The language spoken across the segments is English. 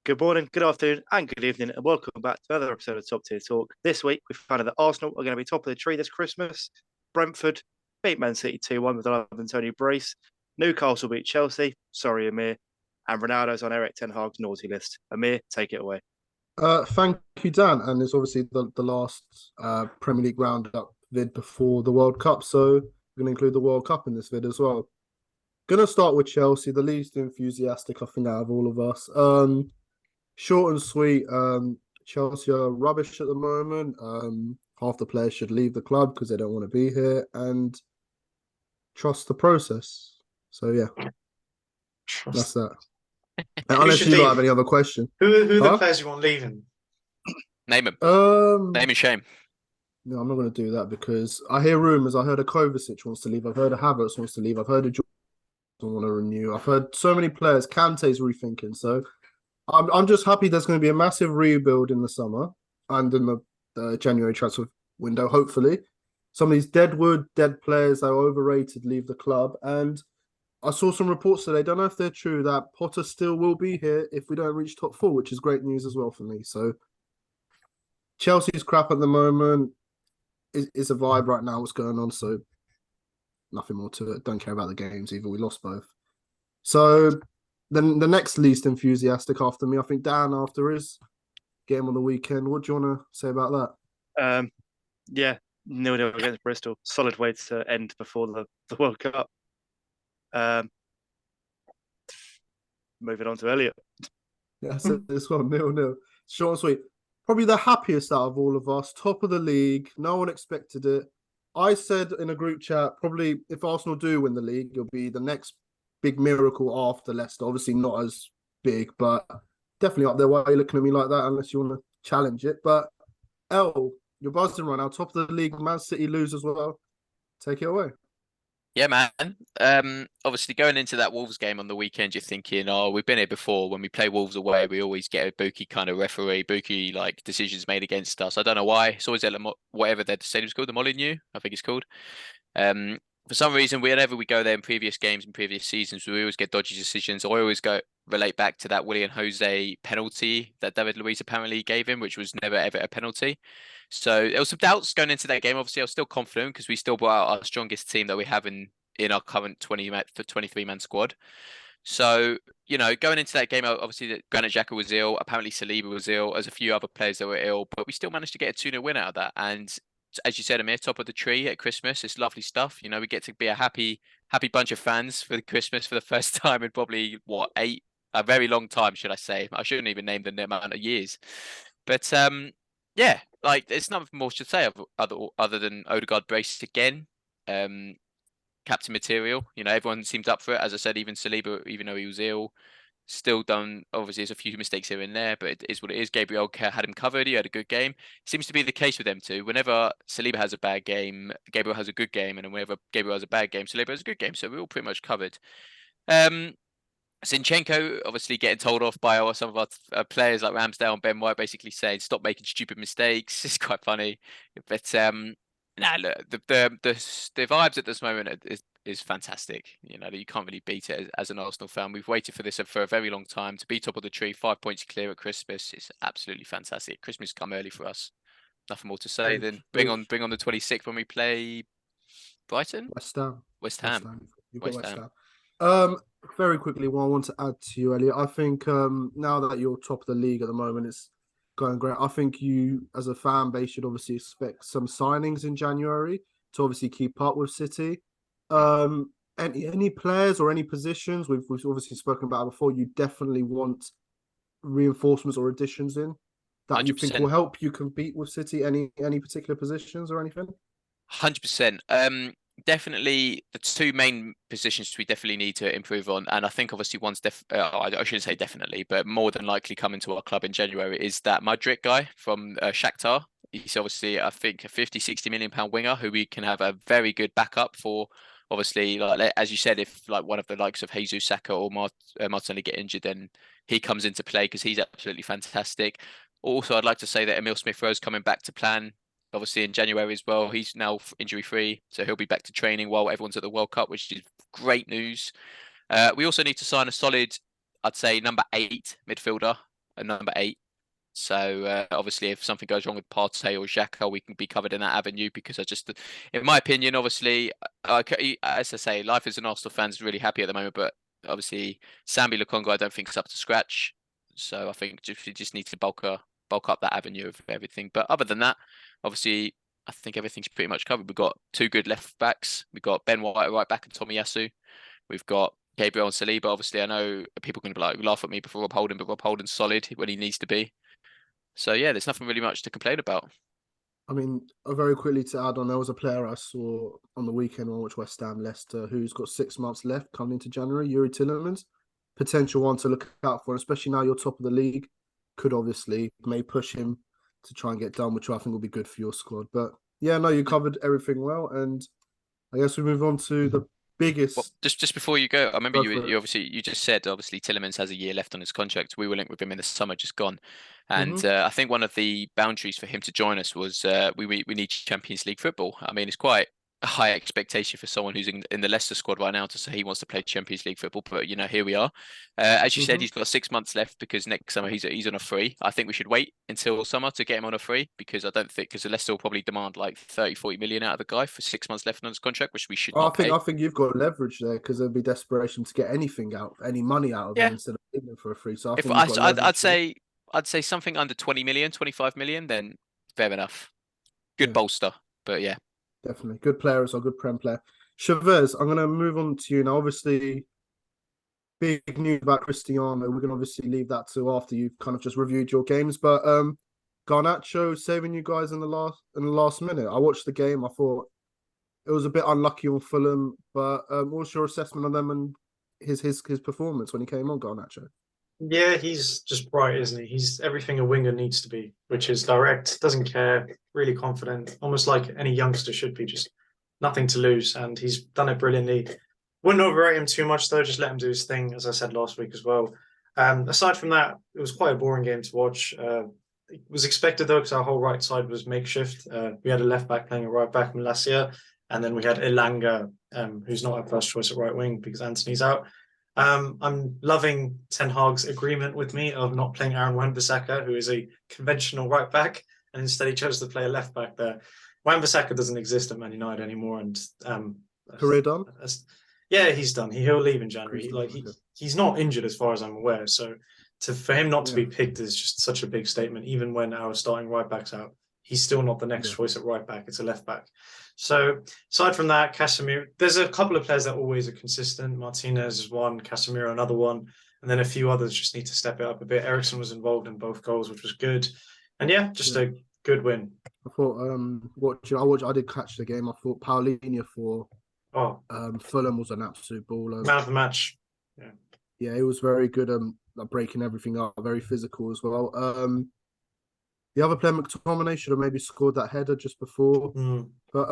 Good morning, good afternoon, and good evening, and welcome back to another episode of Top Tier Talk. This week, we found out that Arsenal are going to be top of the tree this Christmas. Brentford beat Man City 2-1 with another Tony Brace. Newcastle beat Chelsea. Sorry, Amir. And Ronaldo's on Eric Ten Hag's naughty list. Amir, take it away. Thank you, Dan. And it's obviously the last Premier League roundup vid before the World Cup. So we're going to include the World Cup in this vid as well. Going to start with Chelsea, the least enthusiastic, I think, out of all of us. Short and sweet. Chelsea are rubbish at the moment. Half the players should leave the club because they don't want to be here and trust the process. So, yeah, that's Trust. that. Who Unless should you lot have leave? any other question. Who are the Huh? players you want leaving? Name him. Um, Name and shame. No, I'm not going to do that because I hear rumours. I heard a Kovacic wants to leave. I've heard a Havertz wants to leave. I've heard a Jordan want to renew. I've heard so many players. Kante's rethinking. So I'm just happy there's going to be a massive rebuild in the summer and in the January transfer window, hopefully. Some of these dead players that are overrated leave the club. And I saw some reports today. Don't know if they're true that Potter still will be here if we don't reach top four, which is great news as well for me. So Chelsea's crap at the moment. It's a vibe right now. What's going on? So nothing more to it. Don't care about the games either. We lost both. So then the next least enthusiastic after me, I think Dan after his game on the weekend. What do you want to say about that? Yeah, 0-0 against Bristol. Solid way to end before the World Cup. Moving on to Elliot. Yeah, so this one 0-0. Short and sweet. Probably the happiest out of all of us. Top of the league. No one expected it. I said in a group chat, probably if Arsenal do win the league, it'll be the next big miracle after Leicester. Obviously not as big, but definitely up there. Why are you looking at me like that unless you want to challenge it? But you're buzzing right now. Top of the league. Man City lose as well. Take it away. Yeah, man. Obviously going into that Wolves game on the weekend, you're thinking, oh, we've been here before. When we play Wolves away, we always get a bookie kind of referee, bookie like decisions made against us. I don't know why. It's always whatever their stadium's called, the Molineux, I think it's called. For some reason, whenever we go there in previous games and previous seasons, we always get dodgy decisions. I always relate back to that Willian Jose penalty that David Luiz apparently gave him, which was never ever a penalty. So there was some doubts going into that game. Obviously, I was still confident because we still brought out our strongest team that we have in our current 23-man squad. So, going into that game, obviously Granit Xhaka was ill. Apparently Saliba was ill. There's a few other players that were ill, but we still managed to get a 2-0 win out of that. And as you said, Amir, top of the tree at Christmas. It's lovely stuff. We get to be a happy bunch of fans for the Christmas for the first time in probably a very long time, should I say. I shouldn't even name the amount of years. But yeah, like there's nothing more to say other than Odegaard brace again. Captain material. Everyone seemed up for it. As I said, even Saliba, even though he was ill, still done. Obviously, there's a few mistakes here and there, but it is what it is. Gabriel had him covered. He had a good game. Seems to be the case with them too. Whenever Saliba has a bad game, Gabriel has a good game, and whenever Gabriel has a bad game, Saliba has a good game. So we're all pretty much covered. Zinchenko obviously getting told off by some of our players like Ramsdale and Ben White, basically saying stop making stupid mistakes. It's quite funny, but look, the vibes at this moment is fantastic. You can't really beat it as an Arsenal fan. We've waited for this for a very long time to be top of the tree, 5 points clear at Christmas. It's absolutely fantastic. Christmas come early for us. Nothing more to say than bring on the 26th when we play Brighton, West Ham. West Ham. You've got West West Ham. Ham. Very quickly, what I want to add to you, Elliot, I think now that you're top of the league at the moment, it's going great. I think you, as a fan base, should obviously expect some signings in January to obviously keep up with City. Any players or any positions we've obviously spoken about before, you definitely want reinforcements or additions in that you think will 100%. help you compete with City. Any particular positions or anything? 100%. Definitely the two main positions we definitely need to improve on, and I think obviously I shouldn't say definitely, but more than likely coming to our club in January is that Mudryk guy from Shakhtar. He's obviously, I think, a 50-60 million pound winger who we can have a very good backup for. Obviously, like as you said, if like one of the likes of Jesus Saka or Martinelli get injured, then he comes into play because he's absolutely fantastic. Also, I'd like to say that Emil Smith-Rowe's coming back to plan obviously in January as well. He's now injury free, so he'll be back to training while everyone's at the World Cup, which is great news. We also need to sign a solid, I'd say, number 8 midfielder. a number 8. So obviously, if something goes wrong with Partey or Xhaka, we can be covered in that avenue because in my opinion, obviously, as I say, life as an Arsenal fan is really happy at the moment. But obviously, Sambi Lukonga, I don't think is up to scratch. So I think we just need to bulk up that avenue of everything. But other than that, obviously, I think everything's pretty much covered. We've got 2 good left backs. We've got Ben White at right back and Tomiyasu. We've got Gabriel and Saliba. Obviously, I know people are going to be like laugh at me before Rob Holding, but Rob Holding's solid when he needs to be. So yeah, there's nothing really much to complain about. I mean, very quickly to add on, there was a player I saw on the weekend on which West Ham Leicester who's got 6 months left coming into January. Yuri Tillemans, potential one to look out for, especially now you're top of the league. Could obviously may push him to try and get done, which I think will be good for your squad. But yeah, no, you covered everything well, and I guess we move on to the biggest. Well, just before you go, I remember Go you for it. you obviously you just said obviously Tillemans has a year left on his contract. We were linked with him in the summer, just gone, and I think one of the boundaries for him to join us was we need Champions League football. I mean, it's quite a high expectation for someone who's in the Leicester squad right now to say he wants to play Champions League football. But here we are. As you said, he's got 6 months left because next summer he's on a free. I think we should wait until summer to get him on a free because I don't think because Leicester will probably demand like 30-40 million out of the guy for 6 months left on his contract, which we should not pay. I think you've got leverage there because there'd be desperation to get anything out, any money out of him Yeah. instead of paying him for a free. So I If think you've got leverage. I'd say something under 20 million, 25 million, then fair enough. Good Yeah. bolster, but yeah. Definitely. Good player as well, good Prem player. Chavez, I'm going to move on to you now. Obviously, big news about Cristiano. We're going to obviously leave that to after you've kind of just reviewed your games. But Garnacho saving you guys in the last minute. I watched the game. I thought it was a bit unlucky on Fulham. But what's your assessment on them and his performance when he came on, Garnacho? Yeah, he's just bright, isn't he? He's everything a winger needs to be, which is direct, doesn't care, really confident, almost like any youngster should be, just nothing to lose. And he's done it brilliantly. Wouldn't overrate him too much, though, just let him do his thing, as I said last week as well. Aside from that, it was quite a boring game to watch. It was expected, though, because our whole right side was makeshift. We had a left back playing a right back from Malacia, and then we had Elanga, who's not our first choice at right wing because Anthony's out. I'm loving Ten Hag's agreement with me of not playing Aaron Wan-Bissaka, who is a conventional right back, and instead he chose to play a left back there. Wan-Bissaka doesn't exist at Man United anymore, and career done. Yeah, he's done. He'll leave in January. He's not injured as far as I'm aware. So for him not to be picked is just such a big statement. Even when our starting right back's out, he's still not the next choice at right back. It's a left back. So aside from that, Casemiro, there's a couple of players that always are consistent. Martinez is one, Casemiro another one, and then a few others just need to step it up a bit. Ericsson was involved in both goals, which was good, and just a good win. I thought I did catch the game. I thought Paulinho for Fulham was an absolute baller. Man of the match. Yeah, it was very good. Breaking everything up, very physical as well. The other player, McTominay, should have maybe scored that header just before. But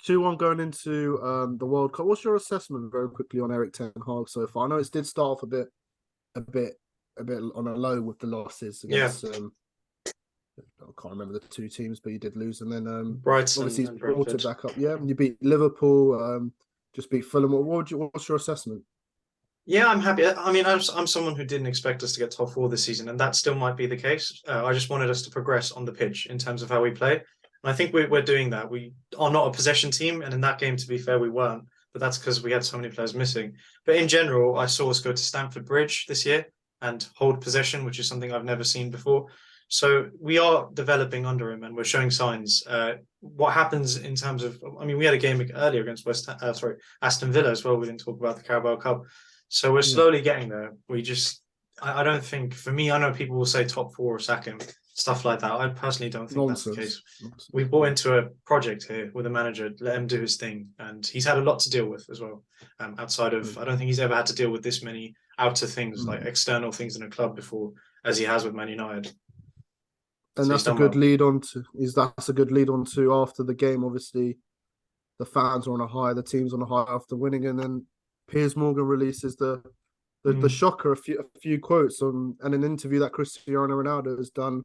2-1 going into the World Cup. What's your assessment very quickly on Erik Ten Hag so far? I know it did start off a bit on a low with the losses against. I can't remember the 2 teams, but you did lose, and then Brighton obviously he's brought it back up. Yeah, you beat Liverpool, just beat Fulham. What's your assessment? Yeah, I'm happy. I mean, I'm someone who didn't expect us to get top 4 this season, and that still might be the case. I just wanted us to progress on the pitch in terms of how we play. And I think we're doing that. We are not a possession team, and in that game, to be fair, we weren't. But that's because we had so many players missing. But in general, I saw us go to Stamford Bridge this year and hold possession, which is something I've never seen before. So we are developing under him, and we're showing signs. What happens in terms of, I mean, we had a game earlier against Aston Villa as well. We didn't talk about the Carabao Cup. So we're slowly getting there. I don't think, for me, I know people will say top 4 or sack him, stuff like that. I personally don't think that's the case. We bought into a project here with a manager, let him do his thing. And he's had a lot to deal with as well. Outside of, I don't think he's ever had to deal with this many outer things, like external things in a club before, as he has with Man United. And that's a good lead on to after the game. Obviously, the fans are on a high, the team's on a high after winning, and then Piers Morgan releases the shocker, a few quotes and an interview that Cristiano Ronaldo has done.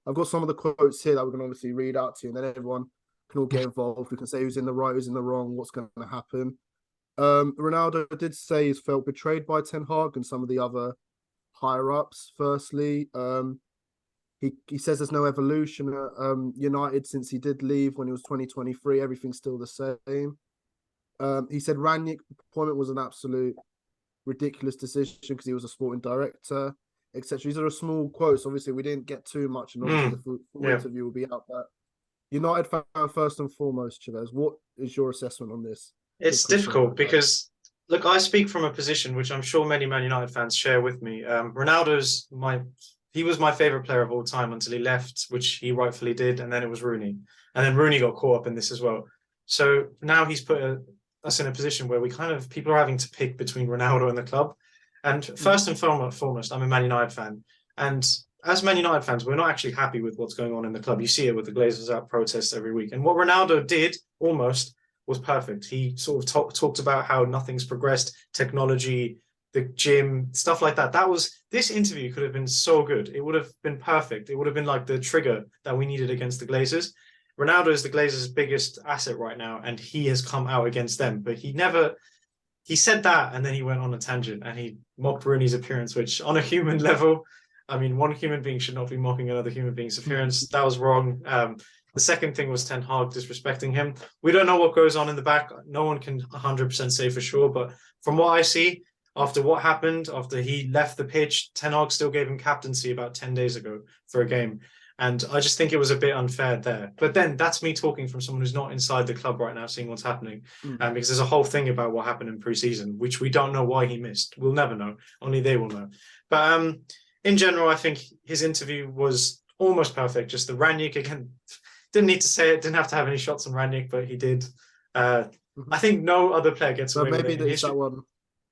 I've got some of the quotes here that we're going to obviously read out to you, and then everyone can all get involved. We can say who's in the right, who's in the wrong, what's going to happen. Ronaldo did say he's felt betrayed by Ten Hag and some of the other higher ups. Firstly, he says there's no evolution at United since he did leave when he was 2023. Everything's still the same. He said Ranić's appointment was an absolute ridiculous decision because he was a sporting director, etc. These are small quotes. Obviously, we didn't get too much, and obviously the full interview will be out. But United fan, first and foremost, Chavez, what is your assessment on this? It's difficult because, look, I speak from a position which I'm sure many Man United fans share with me. Ronaldo's he was my favourite player of all time until he left, which he rightfully did, and then it was Rooney. And then Rooney got caught up in this as well. So now he's put us in a position where people are having to pick between Ronaldo and the club. And first and foremost, I'm a Man United fan. And as Man United fans, we're not actually happy with what's going on in the club. You see it with the Glazers out protests every week. And what Ronaldo did almost was perfect. He sort of talked about how nothing's progressed, technology, the gym, stuff like that. This interview could have been so good. It would have been perfect. It would have been like the trigger that we needed against the Glazers. Ronaldo is the Glazers' biggest asset right now, and he has come out against them. But he said that, and then he went on a tangent, and he mocked Rooney's appearance, which on a human level, I mean, one human being should not be mocking another human being's appearance. That was wrong. The second thing was Ten Hag disrespecting him. We don't know what goes on in the back. No one can 100% say for sure. But from what I see, after what happened, after he left the pitch, Ten Hag still gave him captaincy about 10 days ago for a game. And I just think it was a bit unfair there. But then that's me talking from someone who's not inside the club right now, seeing what's happening. Because there's a whole thing about what happened in pre-season, which we don't know why he missed. We'll never know. Only they will know. But in general, I think his interview was almost perfect. Just the Ranić, again, didn't need to say it, didn't have to have any shots on Ranić, but he did. I think no other player gets away with it. Maybe that one,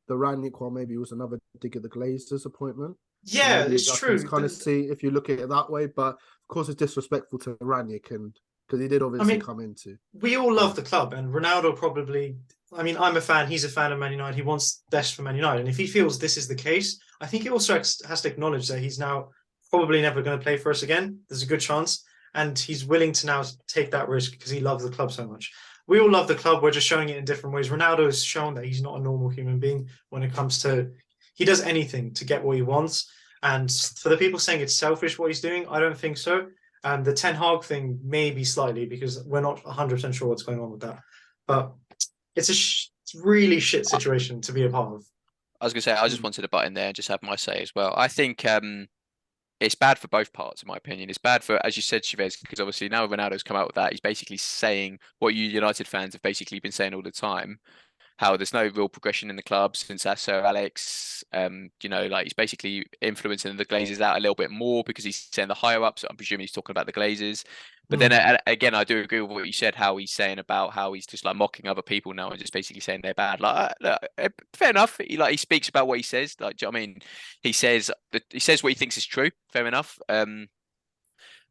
the Ranić one, maybe was another dig at the Glazers appointment. Yeah, it's true. Kind of see if you look at it that way, but of course it's disrespectful to Ranić, and because he did obviously come into. We all love the club, and Ronaldo probably. I mean, I'm a fan. He's a fan of Man United. He wants best for Man United, and if he feels this is the case, I think he also has to acknowledge that he's now probably never going to play for us again. There's a good chance, and he's willing to now take that risk because he loves the club so much. We all love the club. We're just showing it in different ways. Ronaldo has shown that he's not a normal human being when it comes to. He does anything to get what he wants. And for the people saying it's selfish what he's doing, I don't think so. And the Ten Hag thing, maybe slightly, because we're not 100% sure what's going on with that. But it's a really shit situation to be a part of. I was going to say, I just wanted to butt in there and just have my say as well. I think it's bad for both parts, in my opinion. It's bad for, as you said, Chavez, because obviously now Ronaldo's come out with that. He's basically saying what you United fans have basically been saying all the time. How there's no real progression in the club since Sir Alex. Like he's basically influencing the Glazers out a little bit more because he's saying the higher ups. I'm presuming he's talking about the Glazers. But then again, I do agree with what you said, how he's saying about how he's just like mocking other people now and just basically saying they're bad. Like, fair enough. He speaks about what he says. Like, do you know what I mean? He says what he thinks is true. Fair enough.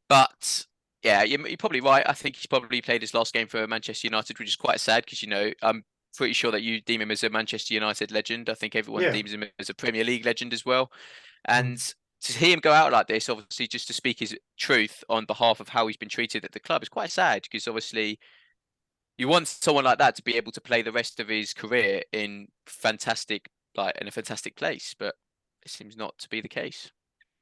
But yeah, you're probably right. I think he's probably played his last game for Manchester United, which is quite sad because I'm pretty sure that you deem him as a Manchester United legend. I think everyone deems him as a Premier League legend as well. And to hear him go out like this, obviously, just to speak his truth on behalf of how he's been treated at the club is quite sad because obviously you want someone like that to be able to play the rest of his career in a fantastic place, but it seems not to be the case.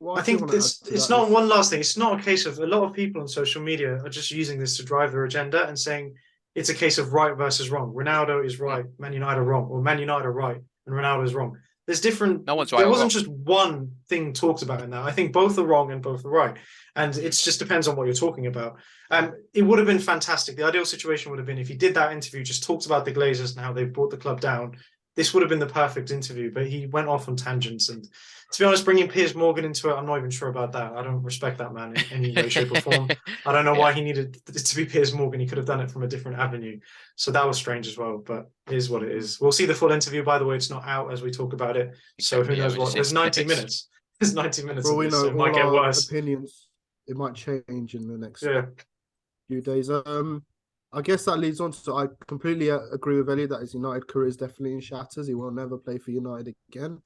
Well, I think it's not one last thing. It's not a case of a lot of people on social media are just using this to drive their agenda and saying it's a case of right versus wrong. Ronaldo is right, Man United are wrong, or Man United are right and Ronaldo is wrong. There's different. No one's right. There wasn't just one thing talked about in that. I think both are wrong and both are right, and it just depends on what you're talking about. It would have been fantastic. The ideal situation would have been if he did that interview, just talked about the Glazers and how they've brought the club down. This would have been the perfect interview, but he went off on tangents. And to be honest, bringing Piers Morgan into it, I'm not even sure about that. I don't respect that man in any way, shape, or form. I don't know why he needed it to be Piers Morgan. He could have done it from a different avenue. So that was strange as well, but it is what it is. We'll see the full interview. By the way, it's not out as we talk about it. So who knows what? There's 90 minutes. There's 90 minutes of this, so it might get worse. Opinions, it might change in the next few days. I guess that leads on to, I completely agree with Elliot that his United career is definitely in shatters. He will never play for United again.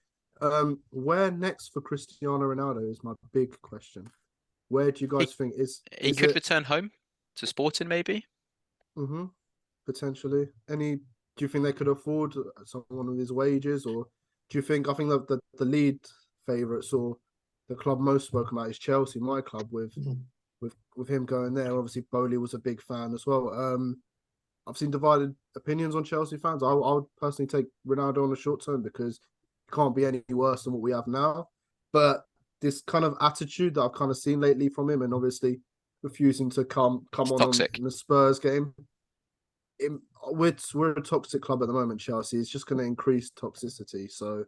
Where next for Cristiano Ronaldo is my big question. Where do you guys think he could return home to Sporting maybe? Potentially. Do you think they could afford someone with his wages, or do you think? I think the lead favourites or the club most spoken about is Chelsea, my club, with him going there. Obviously, Bowley was a big fan as well. I've seen divided opinions on Chelsea fans. I would personally take Ronaldo on the short term because it can't be any worse than what we have now. But this kind of attitude that I've kind of seen lately from him, and obviously refusing to come on in the Spurs game. We're a toxic club at the moment, Chelsea. It's just going to increase toxicity. So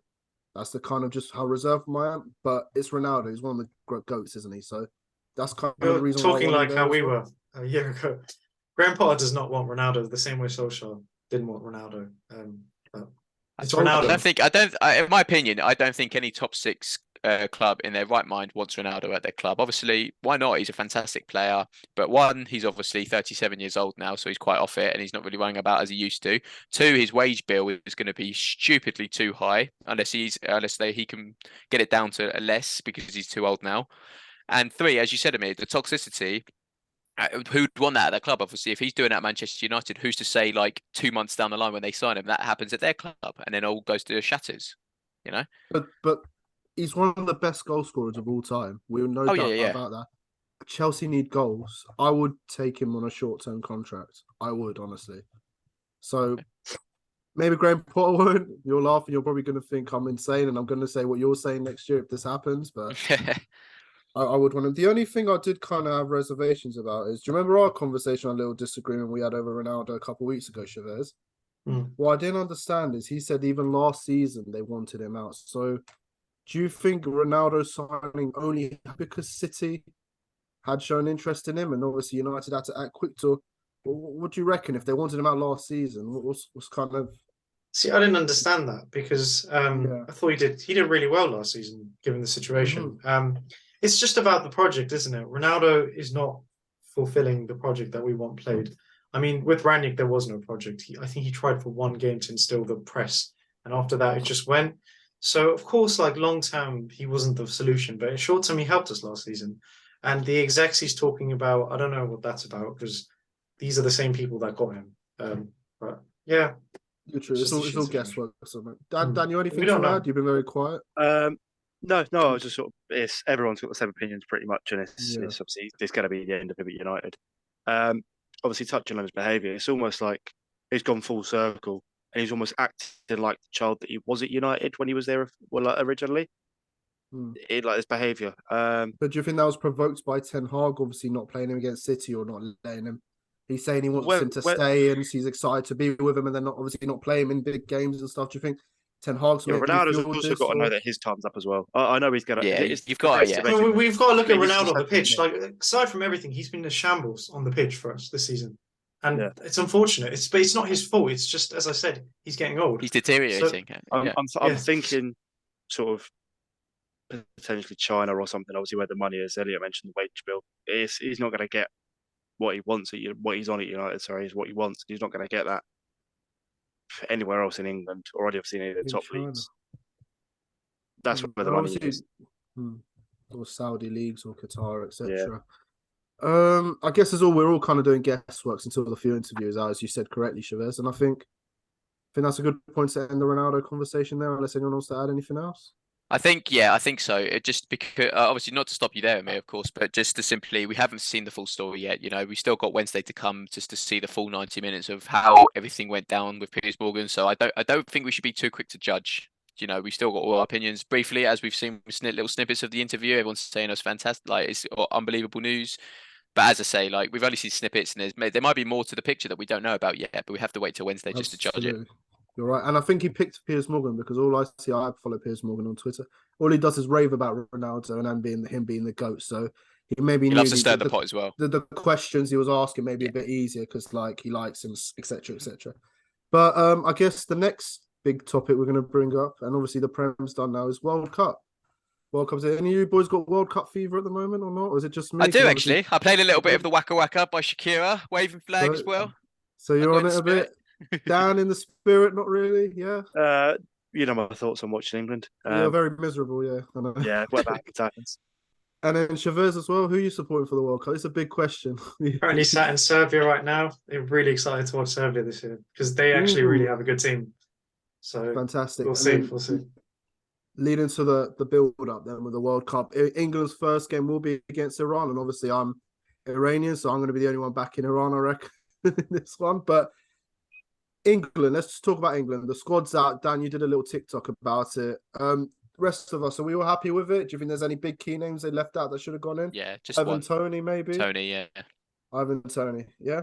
that's the kind of just how reserved I am. But it's Ronaldo. He's one of the GOATs, isn't he? So that's kind of the reason talking why I like how we were a year ago. Graham Potter does not want Ronaldo the same way Solskjaer didn't want Ronaldo. It's Ronaldo. In my opinion, I don't think any top six club in their right mind wants Ronaldo at their club. Obviously, why not? He's a fantastic player. But one, he's obviously 37 years old now, so he's quite off it and he's not really running about as he used to. Two, his wage bill is going to be stupidly too high unless he can get it down to less because he's too old now. And three, as you said, Amir, the toxicity. Who'd want that at their club? Obviously, if he's doing that at Manchester United, who's to say like 2 months down the line when they sign him that happens at their club and then all goes to the shatters, you know? But he's one of the best goal scorers of all time. We no doubt about that. Chelsea need goals. I would take him on a short-term contract. I would, honestly. So maybe Graham Potter won't. You're laughing. You're probably going to think I'm insane and I'm going to say what you're saying next year if this happens. But I would want him. The only thing I did kind of have reservations about is, do you remember our conversation, our little disagreement we had over Ronaldo a couple of weeks ago, Chavez? What I didn't understand is he said even last season they wanted him out. So do you think Ronaldo signing only because City had shown interest in him and obviously United had to act quick to? What do you reckon if they wanted him out last season? What's kind of... See, I didn't understand that because I thought he did really well last season given the situation. It's just about the project, isn't it? Ronaldo is not fulfilling the project that we want played. I mean, with Ranić, there was no project. I think he tried for one game to instill the press, and after that, it just went. So, of course, like long-term, he wasn't the solution, but in short-term, he helped us last season. And the execs he's talking about, I don't know what that's about, because these are the same people that got him. But, yeah. You're true. It's all guesswork. Dan, you anything to add? You've been very quiet. No, I was just sort of, everyone's got the same opinions pretty much, and it's obviously it's going to be the end of him at United. Obviously, touching on his behaviour, it's almost like he's gone full circle, and he's almost acted like the child that he was at United when he was there originally. Like his behaviour. But do you think that was provoked by Ten Hag, obviously not playing him against City or not letting him? He's saying he wants him to stay and he's excited to be with him, and then obviously not play him in big games and stuff. Do you think Ten Hag's Ronaldo's also got to know that his time's up as well. I know he's going to. Yeah, we've got to look at Ronaldo on the pitch. Like aside from everything, he's been a shambles on the pitch for us this season, and it's unfortunate. It's not his fault. It's just, as I said, he's getting old. He's deteriorating. So, I'm thinking sort of potentially China or something. Obviously, where the money is. Elliot mentioned the wage bill. He's not going to get what he wants what he's on at United. Sorry, is what he wants. He's not going to get that anywhere else in England or I've seen any of the top leagues. That's where the money is. Or Saudi leagues or Qatar, etc. I guess we're all kind of doing guessworks until the few interviews out, as you said correctly, Chavez. And I think that's a good point to end the Ronaldo conversation there, unless anyone wants to add anything else. I think so. It just because obviously not to stop you there, Amir, of course, but just to simply, we haven't seen the full story yet. You know, we still got Wednesday to come just to see the full 90 minutes of how everything went down with Piers Morgan. So I don't think we should be too quick to judge. You know, we still got all our opinions. Briefly, as we've seen little snippets of the interview, everyone's saying it's fantastic, like it's unbelievable news. But as I say, like we've only seen snippets, and there might be more to the picture that we don't know about yet. But we have to wait till Wednesday just to judge it. You're right. And I think he picked Piers Morgan because all I see, I follow Piers Morgan on Twitter. All he does is rave about Ronaldo and him being the GOAT. So he maybe loves to stir the pot as well. The questions he was asking maybe a bit easier because like he likes him, etc., etc. But I guess the next big topic we're going to bring up, and obviously the Prem's done now, is World Cup. World Cup's any of you boys got World Cup fever at the moment or not? Or is it just me? I do actually. I played a little bit of the Waka Waka by Shakira, waving flag as well. So you're on it a bit. Down in the spirit, not really, yeah. You know my thoughts on watching England. You're very miserable, yeah. I know. Yeah, what about happens. And then Chavez as well. Who are you supporting for the World Cup? It's a big question. Currently sat in Serbia right now. They're really excited to watch Serbia this year because they actually really have a good team. So fantastic. We'll see. leading to the build up then with the World Cup. England's first game will be against Iran, and obviously I'm Iranian, so I'm going to be the only one back in Iran, I reckon, in this one. But England, let's just talk about England. The squad's out. Dan, you did a little TikTok about it. The rest of us, are we all happy with it? Do you think there's any big key names they left out that should have gone in? Yeah, just Ivan one. Toney, maybe? Tony, yeah. Ivan Toney, yeah.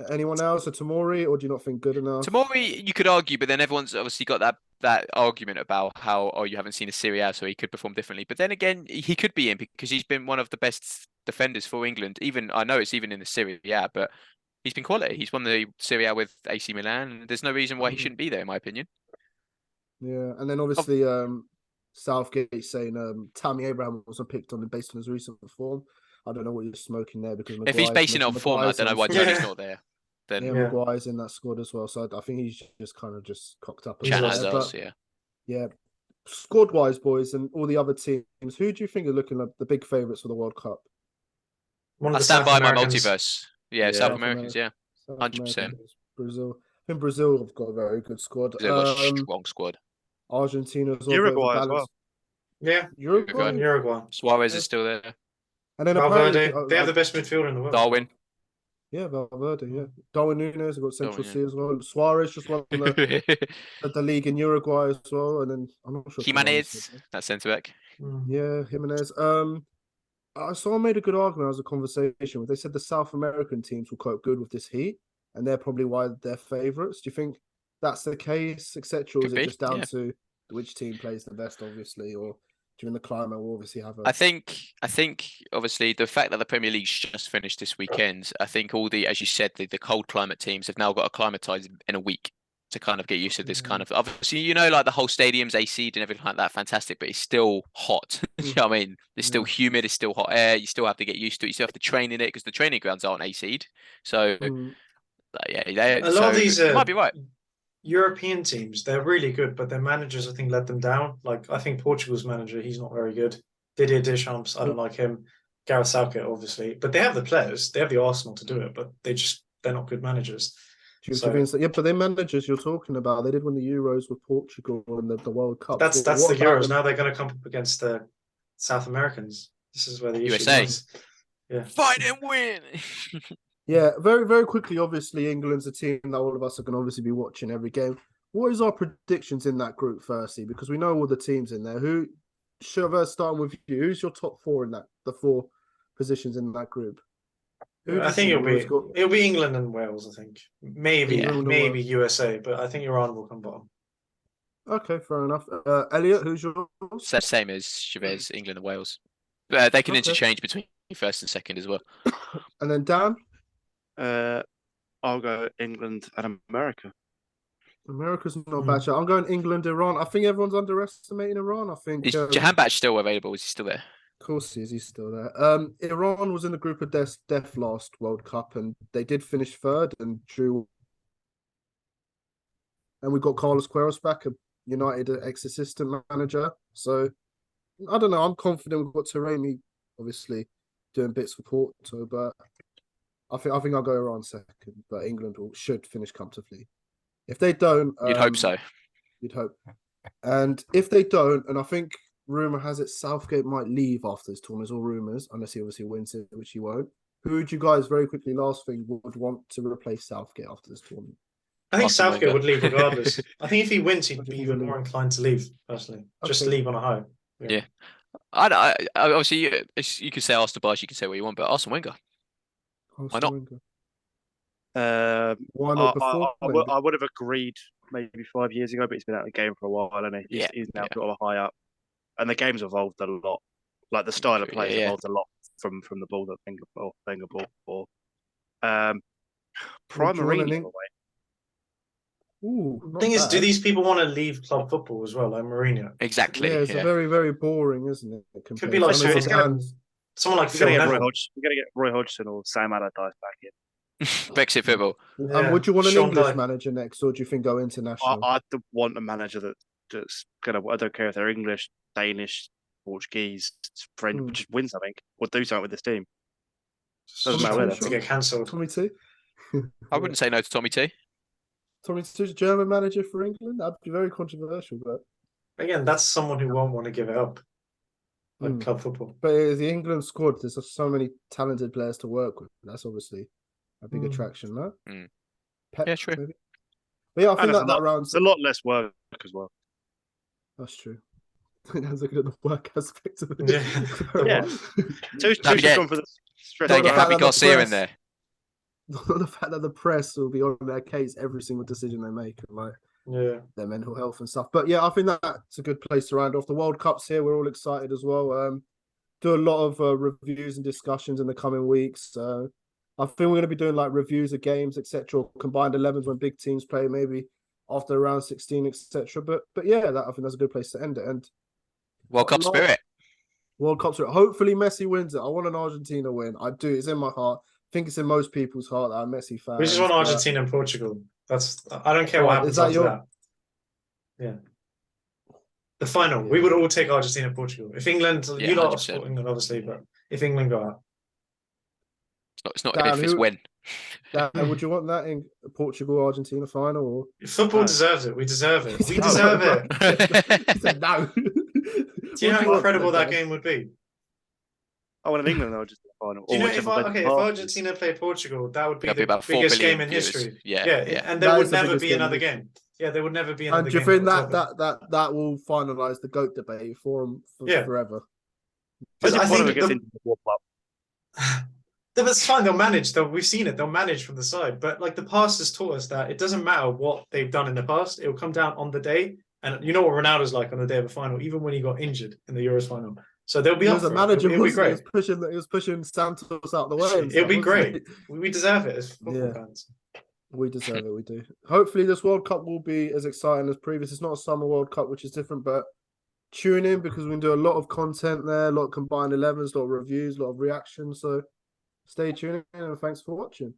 Anyone else? Or Tamori, or do you not think good enough? Tamori, you could argue, but then everyone's obviously got that argument about how you haven't seen a Serie A, so he could perform differently. But then again, he could be in because he's been one of the best defenders for England. Even I know it's even in the Serie A, but he's been quality. He's won the Serie A with AC Milan, and there's no reason why he shouldn't be there, in my opinion. Yeah, and then obviously Southgate saying Tammy Abraham wasn't picked on based on his recent form. I don't know what you're smoking there because If he's basing it on form, I don't know why Tony's not there. Then Maguire's in that squad as well, so I think he's just kind of just cocked up. Yeah, squad-wise, boys, and all the other teams, who do you think are looking like the big favourites for the World Cup? I stand by my multiverse. Yeah, South Americans, yeah, 100%. Brazil. I think Brazil have got a very good squad. They've got a strong squad. Argentina as well. Uruguay as well. Yeah, Uruguay. Suarez is still there. And then Valverde, they have the best midfielder in the world. Darwin. Yeah, Valverde, yeah. Darwin Núñez, got Central C as well. Suarez just won the league in Uruguay as well. And then I'm not sure. Jimenez, that centre back. Yeah, Jimenez. Someone made a good argument as a conversation where they said the South American teams will cope good with this heat, and they're probably why they're favourites. Do you think that's the case, etc., or is it just down to which team plays the best, obviously, or during the climate will obviously have a... I think obviously the fact that the Premier League's just finished this weekend, I think all the, as you said, the cold climate teams have now got to acclimatise in a week to kind of get used to this kind of, obviously, like the whole stadium's AC'd and everything like that, fantastic, but it's still hot. You know what I mean? It's still humid, it's still hot air, you still have to get used to it, you still have to train in it because the training grounds aren't AC'd. So, a lot of these might be right. European teams, they're really good, but their managers, I think, let them down. Like, I think Portugal's manager, he's not very good. Didier Deschamps, I don't like him. Gareth Southgate, obviously. But they have the players. They have the Arsenal to do it, but they're not good managers. Yeah, but their managers you're talking about, they did win the Euros with Portugal and the World Cup. That's the Euros. Now they're going to come up against the South Americans. This is where the USA is. Yeah. Fight and win! Yeah, very, very quickly, obviously, England's a team that all of us are going to obviously be watching every game. What is our predictions in that group, firstly? Because we know all the teams in there. Who, Chauvet, starting with you, who's your top four in that, the four positions in that group? I think it'll be England and Wales, I think. Maybe USA, but I think Iran will come bottom. Okay, fair enough. Elliot, who's yours? Same as Chavez, England and Wales. They can interchange between first and second as well. And then Dan? I'll go England and America. America's not bad. I'm going England, Iran. I think everyone's underestimating Iran. I think is Jahanbakhsh still available? Is he still there? Of course he is. He's still there. Iran was in the group of death last World Cup, and they did finish third and drew. And we got Carlos Queiroz back, a United ex-assistant manager. So I don't know. I'm confident we've got Taremi, obviously, doing bits for Porto, but I think I'll go Iran second. But England should finish comfortably. If they don't, you'd hope so. You'd hope. And if they don't, and I think rumour has it Southgate might leave after this tournament, all rumours, unless he obviously wins it, which he won't. Who would you guys, very quickly, last thing, would want to replace Southgate after this tournament? I think Southgate would leave regardless. I think if he wins, he'd be even more inclined to leave, personally. Just leave on a high. Yeah. I obviously, you could say Arsene Wenger, you can say what you want, but Arsene Wenger. Why not? Why not before? I would have agreed maybe 5 years ago, but he's been out of the game for a while, hasn't he? He's now sort of high up. And the game's evolved a lot. Like the style of play has evolved a lot from the ball that Wenger bought for. Prime Mourinho away. Ooh, thing is, do these people want to leave club football as well, like Mourinho? Exactly. Yeah, it's a very, very boring, isn't it? Could be like someone like Phil Neville. We're going to get Roy Hodgson or Sam Allardyce back in. Brexit football. Would you want an English manager next, or do you think go international? I'd want a manager that's going to, I don't care if they're English, Danish, Portuguese, French, just win something or do something with this team. Doesn't matter to get cancelled. Tommy T? I wouldn't say no to Tommy T. Tommy T's German manager for England? That'd be very controversial, but Again, that's someone who won't want to give it up, like Mm. club football. But the England squad, there's just so many talented players to work with. That's obviously a big attraction, no? Mm. Pep, Yeah, true. maybe. But yeah, I think And that rounds. it's a lot less work as well. That's true. That's looking at the work aspect of it. Yeah. Yeah. Tuchel's get- gone for the stress. Don't the get fact Javi that the Garcia in press- there. The fact that the press will be on their case every single decision they make, and like Yeah. their mental health and stuff. But yeah, I think that's a good place to round off. The World Cup's here. We're all excited as well. Do a lot of reviews and discussions in the coming weeks. So I think we're going to be doing like reviews of games, etc., combined 11s when big teams play, maybe after round 16, etc. But yeah, I think that's a good place to end it. And World Cup Not- spirit. World Cups. Hopefully Messi wins it. I want an Argentina win. I do. It's in my heart. I think it's in most people's heart that I'm Messi fans. We just want but- Argentina and Portugal. I don't care what Oh, happens is that after your- that. Yeah. The final. Yeah. We would all take Argentina and Portugal. If England, Yeah, you lot 100%. support England, obviously, but if England go out. It's not Dan, if, it's who- when. Dan, would you want that in Portugal Argentina final? Or Football No. deserves it. We deserve it. We No. deserve it. He said no. Do you know how incredible that game would be? I want an England Argentina final. Do you or know if whichever if they pass. Argentina played Portugal, that would be That'd be the about 4 biggest billion game in viewers. history. Yeah, Yeah, yeah. and there That would is the never biggest be game in another history. game. Yeah, there would never be another And do you game. think that will finalise the GOAT debate for him Yeah. forever? Because I One of think them gets the- into the World Cup. That's fine. They'll manage. We've seen it. They'll manage from the side. But like the past has taught us that it doesn't matter what they've done in the past. It will come down on the day. And you know what Ronaldo's like on the day of the final, even when he got injured in the Euros final. So they'll be He up was a for it. manager. It'll be He great. was pushing Santos out the way. and It'll be stuff, wasn't great. he? We deserve it as football Yeah. fans. We deserve it. We do. Hopefully, this World Cup will be as exciting as previous. It's not a summer World Cup, which is different, but tune in because we can do a lot of content there, a lot of combined 11s, a lot of reviews, a lot of reactions. So stay tuned in and thanks for watching.